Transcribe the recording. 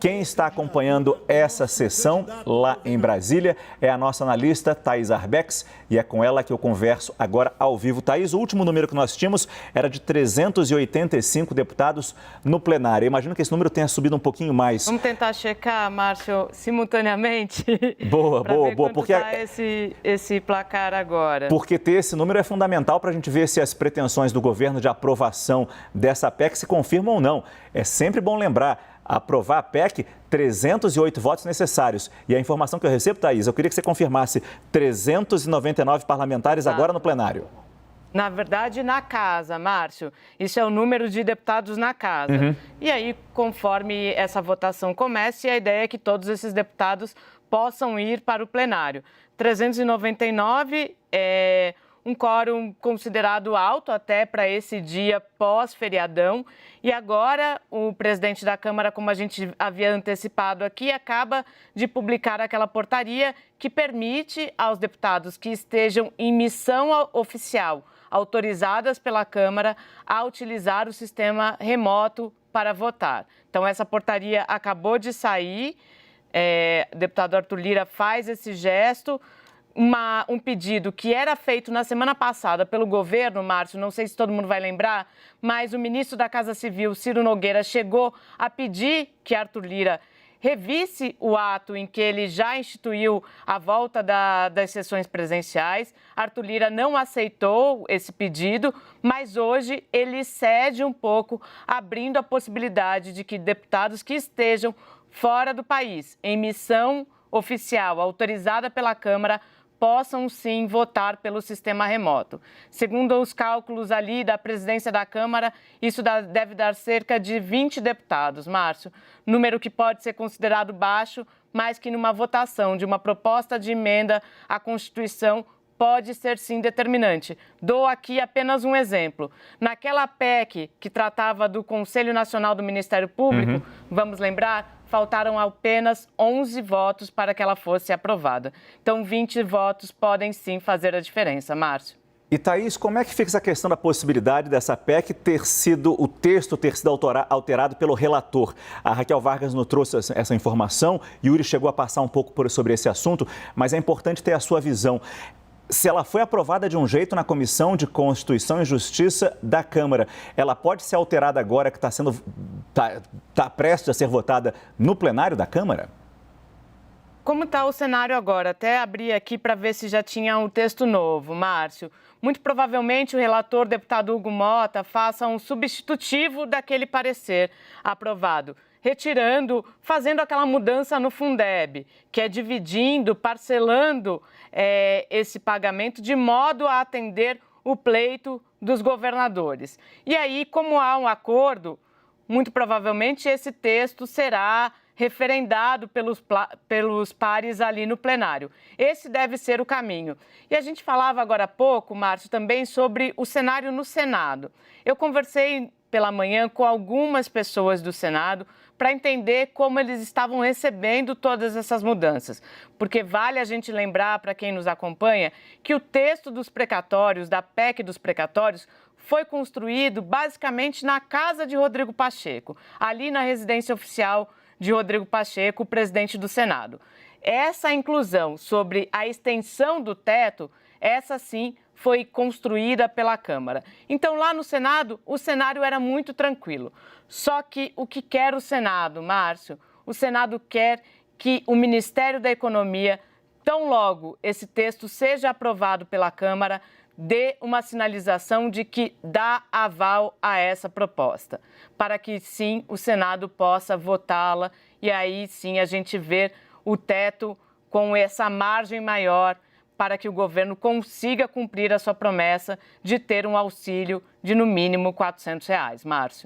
Quem está acompanhando essa sessão lá em Brasília é a nossa analista Thaís Arbex e é com ela que eu converso agora ao vivo. Thaís, o último número que nós tínhamos era de 385 deputados no plenário. Eu imagino que esse número tenha subido um pouquinho mais. Vamos tentar checar, Márcio, simultaneamente? Boa. Porque tá esse placar agora. Porque ter esse número é fundamental para a gente ver se as pretensões do governo de aprovação dessa PEC se confirmam ou não. É sempre bom lembrar. Aprovar a PEC, 308 votos necessários. E a informação que eu recebo, Thaís, eu queria que você confirmasse 399 parlamentares agora no plenário. Na verdade, na casa, Márcio. Isso é o número de deputados na casa. E aí, conforme essa votação comece, a ideia é que todos esses deputados possam ir para o plenário. 399 é um quórum considerado alto até para esse dia pós-feriadão. E agora o presidente da Câmara, como a gente havia antecipado aqui, acaba de publicar aquela portaria que permite aos deputados que estejam em missão oficial, autorizadas pela Câmara, a utilizar o sistema remoto para votar. Então, essa portaria acabou de sair, o deputado Arthur Lira faz esse gesto. Um pedido que era feito na semana passada pelo governo, Márcio, não sei se todo mundo vai lembrar, mas o ministro da Casa Civil, Ciro Nogueira, chegou a pedir que Arthur Lira revisse o ato em que ele já instituiu a volta das sessões presenciais. Arthur Lira não aceitou esse pedido, mas hoje ele cede um pouco, abrindo a possibilidade de que deputados que estejam fora do país, em missão oficial autorizada pela Câmara, possam sim votar pelo sistema remoto. Segundo os cálculos ali da presidência da Câmara, isso deve dar cerca de 20 deputados, Márcio. Número que pode ser considerado baixo, mas que numa votação de uma proposta de emenda à Constituição pode ser sim determinante. Dou aqui apenas um exemplo. Naquela PEC que tratava do Conselho Nacional do Ministério Público, vamos lembrar, faltaram apenas 11 votos para que ela fosse aprovada. Então, 20 votos podem sim fazer a diferença, Márcio. E, Thaís, como é que fica essa questão da possibilidade dessa PEC o texto ter sido alterado pelo relator? A Raquel Vargas nos trouxe essa informação, Yuri chegou a passar um pouco sobre esse assunto, mas é importante ter a sua visão. Se ela foi aprovada de um jeito na Comissão de Constituição e Justiça da Câmara, ela pode ser alterada agora que está prestes a ser votada no plenário da Câmara? Como está o cenário agora? Até abri aqui para ver se já tinha um texto novo, Márcio. Muito provavelmente o relator, deputado Hugo Mota, faça um substitutivo daquele parecer aprovado, fazendo aquela mudança no Fundeb, que é dividindo, parcelando esse pagamento de modo a atender o pleito dos governadores. E aí, como há um acordo, muito provavelmente esse texto será referendado pelos pares ali no plenário. Esse deve ser o caminho. E a gente falava agora há pouco, Márcio, também sobre o cenário no Senado. Eu conversei pela manhã com algumas pessoas do Senado para entender como eles estavam recebendo todas essas mudanças. Porque vale a gente lembrar, para quem nos acompanha, que o texto dos precatórios, da PEC dos precatórios, foi construído basicamente na casa de Rodrigo Pacheco, ali na residência oficial de Rodrigo Pacheco, o presidente do Senado. Essa inclusão sobre a extensão do teto, essa sim foi construída pela Câmara. Então, lá no Senado, o cenário era muito tranquilo. Só que o que quer o Senado, Márcio? O Senado quer que o Ministério da Economia, tão logo esse texto seja aprovado pela Câmara, dê uma sinalização de que dá aval a essa proposta, para que sim o Senado possa votá-la e aí sim a gente ver o teto com essa margem maior para que o governo consiga cumprir a sua promessa de ter um auxílio de no mínimo R$ 400, Márcio.